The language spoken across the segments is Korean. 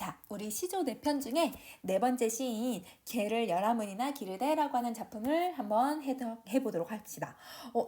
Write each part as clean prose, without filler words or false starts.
자, 우리 시조 4편 중에 4번째 시인 개를 열하문이나 기르되라고 하는 작품을 한번 해보도록 합시다.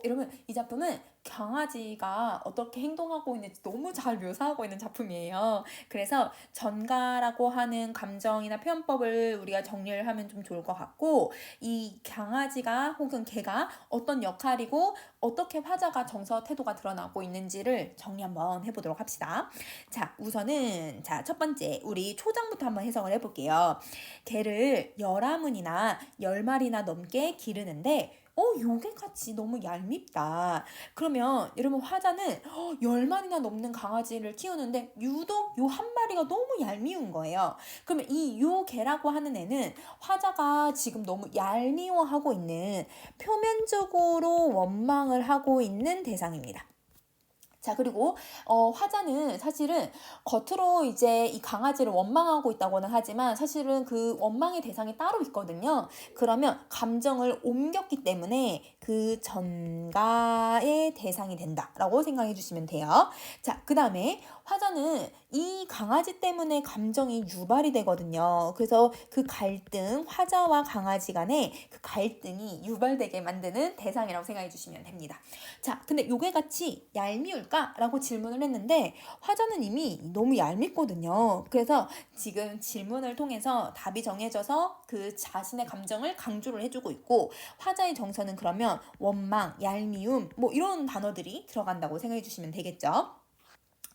여러분, 이 작품은 강아지가 어떻게 행동하고 있는지 너무 잘 묘사하고 있는 작품이에요. 그래서 전가라고 하는 감정이나 표현법을 우리가 정리를 하면 좀 좋을 것 같고, 이 강아지가 혹은 개가 어떤 역할이고 어떻게 화자가 정서 태도가 드러나고 있는지를 정리 한번 해보도록 합시다. 자, 우선은 첫 번째 우리 초장부터 한번 해석을 해볼게요. 개를 10아문이나 10마리나 넘게 기르는데 요게 같이 너무 얄밉다. 그러면 여러분 화자는 10마리나 넘는 강아지를 키우는데 유독 요 한 마리가 너무 얄미운 거예요. 그러면 이 요 개라고 하는 애는 화자가 지금 너무 얄미워하고 있는, 표면적으로 원망을 하고 있는 대상입니다. 자, 그리고 화자는 사실은 겉으로 이제 이 강아지를 원망하고 있다고는 하지만 사실은 그 원망의 대상이 따로 있거든요. 그러면 감정을 옮겼기 때문에 그 전가의 대상이 된다라고 생각해 주시면 돼요. 자, 그 다음에 화자는 이 강아지 때문에 감정이 유발이 되거든요. 그래서 그 갈등, 화자와 강아지 간의 그 갈등이 유발되게 만드는 대상이라고 생각해 주시면 됩니다. 자, 근데 요게 같이 얄미울까? 라고 질문을 했는데 화자는 이미 너무 얄밉거든요. 그래서 지금 질문을 통해서 답이 정해져서 그 자신의 감정을 강조를 해주고 있고, 화자의 정서는 그러면 원망, 얄미움 뭐 이런 단어들이 들어간다고 생각해 주시면 되겠죠.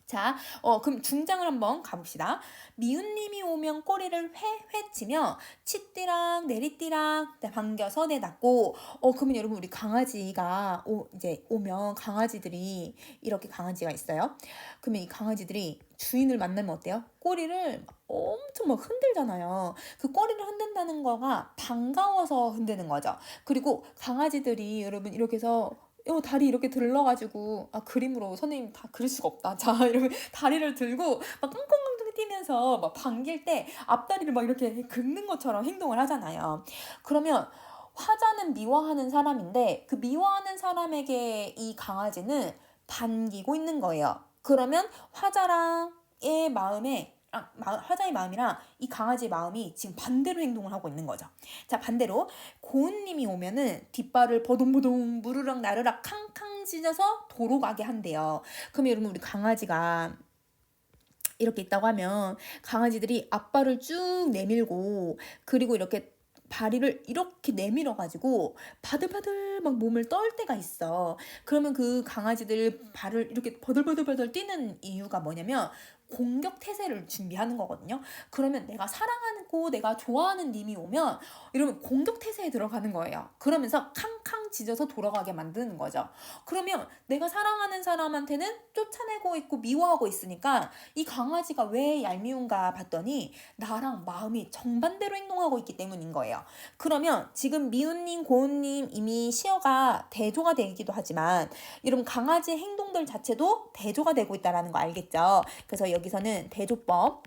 자, 그럼 중장을 한번 가봅시다. 미운님이 오면 꼬리를 회회 치며 치띠랑 내리띠랑 반겨서 내닫고, 그러면 여러분 우리 강아지가 이제 오면 강아지들이 이렇게 강아지가 있어요. 그러면 이 강아지들이 주인을 만나면 어때요? 꼬리를 엄청 막 흔들잖아요. 그 꼬리를 흔든다는 거가 반가워서 흔드는 거죠. 그리고 강아지들이 여러분 이렇게 해서 다리 이렇게 들러가지고, 그림으로 선생님 다 그릴 수가 없다. 자, 이러면 다리를 들고 막 꽁꽁꽁꽁 뛰면서 막 반길 때 앞다리를 막 이렇게 긁는 것처럼 행동을 하잖아요. 그러면 화자는 미워하는 사람인데 그 미워하는 사람에게 이 강아지는 반기고 있는 거예요. 그러면 화자랑의 마음에 화자의 마음이랑 이 강아지의 마음이 지금 반대로 행동을 하고 있는 거죠. 자, 반대로 고은님이 오면은 뒷발을 버둥버둥 무르락 나르락 캉캉 찢어서 도로 가게 한대요. 그럼 여러분 우리 강아지가 이렇게 있다고 하면 강아지들이 앞발을 쭉 내밀고, 그리고 이렇게 다리를 이렇게 내밀어가지고 바들바들 막 몸을 떨 때가 있어. 그러면 그 강아지들 발을 이렇게 버들버들버들 뛰는 이유가 뭐냐면 공격 태세를 준비하는 거거든요. 그러면 내가 사랑하고 내가 좋아하는 님이 오면 이러면 공격 태세에 들어가는 거예요. 그러면서 캉캉 짖어서 돌아가게 만드는 거죠. 그러면 내가 사랑하는 사람한테는 쫓아내고 있고 미워하고 있으니까 이 강아지가 왜 얄미운가 봤더니 나랑 마음이 정반대로 행동하고 있기 때문인 거예요. 그러면 지금 미운님, 고운님 이미 시어가 대조가 되기도 하지만 여러분 강아지의 행동들 자체도 대조가 되고 있다는 거 알겠죠? 그래서 여기서는 대조법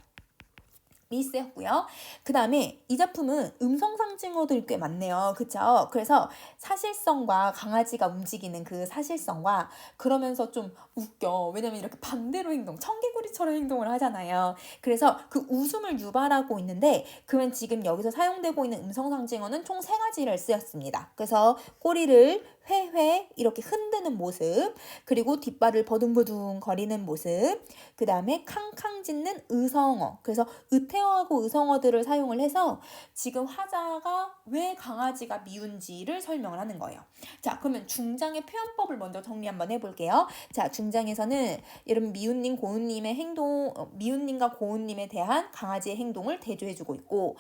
쓰였고요. 그 다음에 이 작품은 음성 상징어들이 꽤 많네요. 그쵸? 그래서 사실성과 강아지가 움직이는 그 사실성과, 그러면서 좀 웃겨. 왜냐면 이렇게 반대로 청개구리처럼 행동을 하잖아요. 그래서 그 웃음을 유발하고 있는데, 그러면 지금 여기서 사용되고 있는 음성 상징어는 총 3가지를 쓰였습니다. 그래서 꼬리를 회회 이렇게 흔드는 모습, 그리고 뒷발을 버둥버둥 거리는 모습, 그 다음에 캉캉 짖는 의성어, 그래서 의태어하고 의성어들을 사용을 해서 지금 화자가 왜 강아지가 미운지를 설명을 하는 거예요. 자, 그러면 중장의 표현법을 먼저 정리 한번 해볼게요. 자, 중장에서는 여러분 미운님, 고운님의 미운님과 고운님에 대한 강아지의 행동을 대조해주고 있고,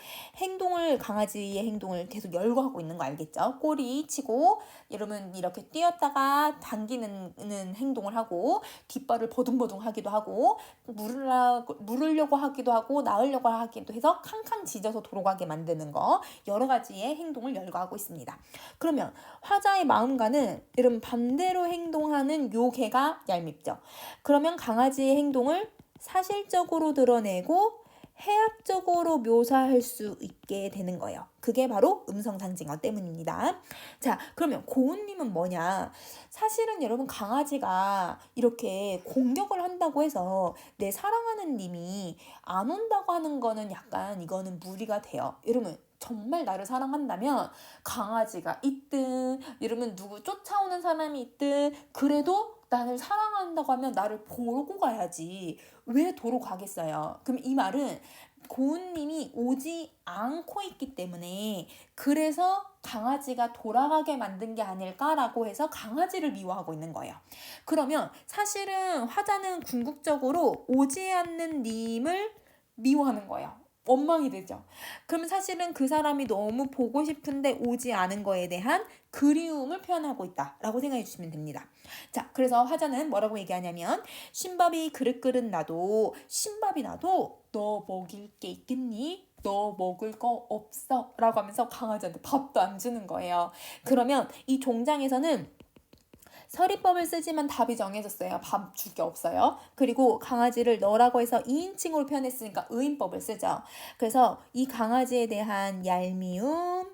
강아지의 행동을 계속 열거하고 있는 거 알겠죠? 꼬리 치고 여러분 이렇게 뛰었다가 당기는 행동을 하고, 뒷발을 버둥버둥 하기도 하고, 물으려고 하기도 하고 나으려고 하기도 해서 캉캉 짖어서 돌아가게 만드는 거, 여러 가지의 행동을 열거하고 있습니다. 그러면 화자의 마음과는 여러분 반대로 행동하는 요 개가 얄밉죠. 그러면 강아지의 행동을 사실적으로 드러내고 해학적으로 묘사할 수 있게 되는 거예요. 그게 바로 음성상징어 때문입니다. 자, 그러면 고운님은 뭐냐? 사실은 여러분 강아지가 이렇게 공격을 한다고 해서 내 사랑하는 님이 안 온다고 하는 거는 약간 이거는 무리가 돼요. 여러분 정말 나를 사랑한다면 강아지가 있든 여러분 누구 쫓아오는 사람이 있든 그래도 나를 사랑한다고 하면 나를 보고 가야지 왜 도로 가겠어요. 그럼 이 말은 고운님이 오지 않고 있기 때문에 그래서 강아지가 돌아가게 만든 게 아닐까라고 해서 강아지를 미워하고 있는 거예요. 그러면 사실은 화자는 궁극적으로 오지 않는 님을 미워하는 거예요. 원망이 되죠. 그러면 사실은 그 사람이 너무 보고 싶은데 오지 않은 거에 대한 그리움을 표현하고 있다라고 생각해 주시면 됩니다. 자, 그래서 화자는 뭐라고 얘기하냐면 신밥이 그릇 나도 신밥이 나도 너 먹일 게 있겠니? 너 먹을 거 없어 라고 하면서 강아지한테 밥도 안 주는 거예요. 그러면 이 종장에서는 서리법을 쓰지만 답이 정해졌어요. 밥 줄 게 없어요. 그리고 강아지를 너라고 해서 2인칭으로 표현했으니까 의인법을 쓰죠. 그래서 이 강아지에 대한 얄미움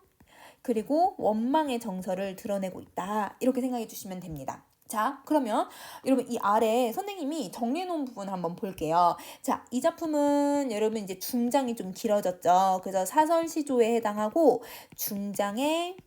그리고 원망의 정서를 드러내고 있다. 이렇게 생각해 주시면 됩니다. 자, 그러면 여러분 이 아래 선생님이 정리해 놓은 부분 한번 볼게요. 자, 이 작품은 여러분 이제 중장이 좀 길어졌죠. 그래서 사설 시조에 해당하고 중장의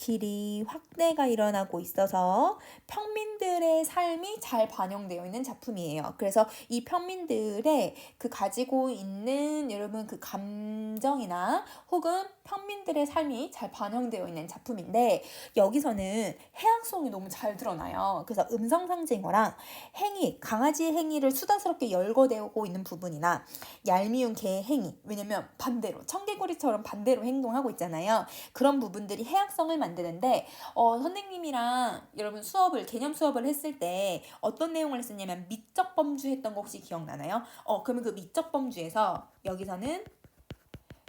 길이 확대가 일어나고 있어서 평민들의 삶이 잘 반영되어 있는 작품이에요. 그래서 이 평민들의 그 가지고 있는 여러분 그 감정이나 혹은 평민들의 삶이 잘 반영되어 있는 작품인데 여기서는 해악성이 너무 잘 드러나요. 그래서 음성상징어랑 행위, 강아지의 행위를 수다스럽게 열거되고 있는 부분이나 얄미운 개의 행위, 왜냐면 반대로 청개구리처럼 반대로 행동하고 있잖아요. 그런 부분들이 해악성을 만드는데 선생님이랑 여러분 개념 수업을 했을 때 어떤 내용을 했었냐면 미적 범주 했던 거 혹시 기억나나요? 그러면 그 미적 범주에서 여기서는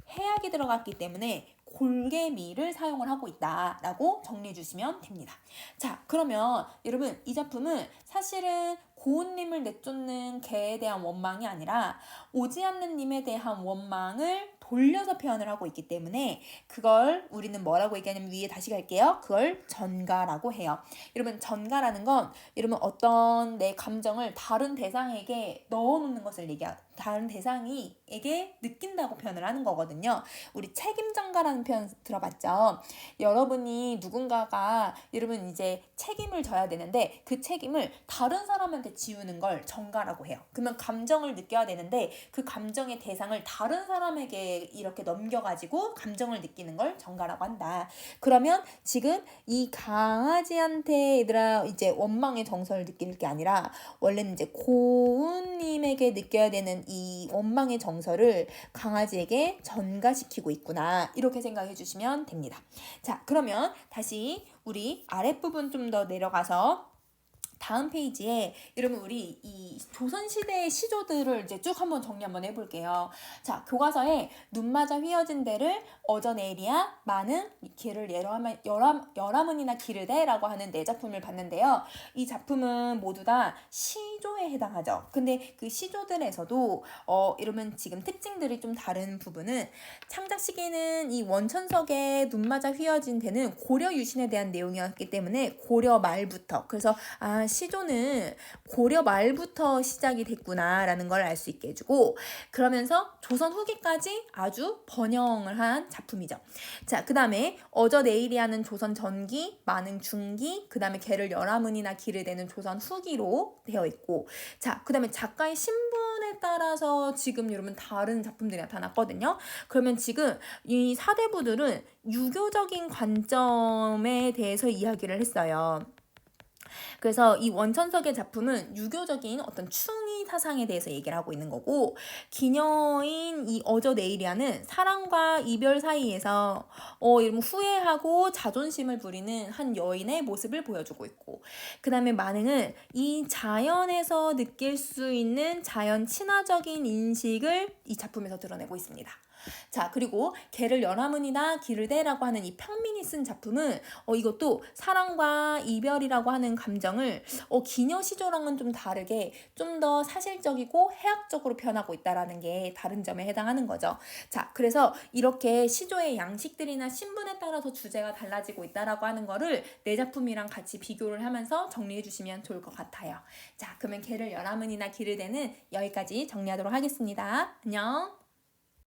해악이 들어갔기 때문에 골개미를 사용을 하고 있다라고 정리해 주시면 됩니다. 자, 그러면 여러분 이 작품은 사실은 고운님을 내쫓는 개에 대한 원망이 아니라 오지 않는 님에 대한 원망을 돌려서 표현을 하고 있기 때문에 그걸 우리는 뭐라고 얘기하냐면 위에 다시 갈게요. 그걸 전가라고 해요. 여러분 전가라는 건 여러분 어떤 내 감정을 다른 대상에게 넣어놓는 것을 다른 대상이에게 느낀다고 표현을 하는 거거든요. 우리 책임전가라는 표현 들어봤죠? 여러분이 누군가가 여러분 이제 책임을 져야 되는데 그 책임을 다른 사람한테 지우는 걸 전가라고 해요. 그러면 감정을 느껴야 되는데 그 감정의 대상을 다른 사람에게 이렇게 넘겨가지고 감정을 느끼는 걸 전가라고 한다. 그러면 지금 이 강아지한테 얘들아 이제 원망의 정서를 느낄 게 아니라 원래는 이제 고운님에게 느껴야 되는 이 원망의 정서를 강아지에게 전가시키고 있구나. 이렇게 생각해 주시면 됩니다. 자, 그러면 다시 우리 아랫부분 좀 더 내려가서 다음 페이지에 여러분 우리 이 조선시대의 시조들을 이제 쭉 한번 정리 한번 해볼게요. 자, 교과서에 눈 맞아 휘어진 데를 어저내일이야 많은 길을 열하문이나 기르되 라고 하는 네 작품을 봤는데요. 이 작품은 모두 다 시조에 해당하죠. 근데 그 시조들에서도 이러면 지금 특징들이 좀 다른 부분은 창작 시기는 이 원천석에 눈 맞아 휘어진 데는 고려 유신에 대한 내용이었기 때문에 고려 말부터 그래서 시조는 고려 말부터 시작이 됐구나라는 걸 알 수 있게 해주고 그러면서 조선 후기까지 아주 번영을 한 작품이죠. 자, 그 다음에 어저내일이야는 조선 전기, 만흥 중기, 그 다음에 개를 열하문이나 기르되는 조선 후기로 되어 있고 자, 그 다음에 작가의 신분에 따라서 지금 여러분 다른 작품들이 나타났거든요. 그러면 지금 이 사대부들은 유교적인 관점에 대해서 이야기를 했어요. 그래서 이 원천석의 작품은 유교적인 어떤 충의 사상에 대해서 얘기를 하고 있는 거고 기녀인 이 어저내일이야는 사랑과 이별 사이에서 이런 후회하고 자존심을 부리는 한 여인의 모습을 보여주고 있고 그 다음에 만행은 이 자연에서 느낄 수 있는 자연 친화적인 인식을 이 작품에서 드러내고 있습니다. 자, 그리고 개를 연화문이나 기를 대라고 하는 이 평민이 쓴 작품은 이것도 사랑과 이별이라고 하는 감정을 기녀 시조랑은 좀 다르게 좀 더 사실적이고 해학적으로 표현하고 있다라는 게 다른 점에 해당하는 거죠. 자, 그래서 이렇게 시조의 양식들이나 신분에 따라서 주제가 달라지고 있다라고 하는 거를 내 작품이랑 같이 비교를 하면서 정리해 주시면 좋을 것 같아요. 자, 그러면 개를 연화문이나 기를 대는 여기까지 정리하도록 하겠습니다. 안녕.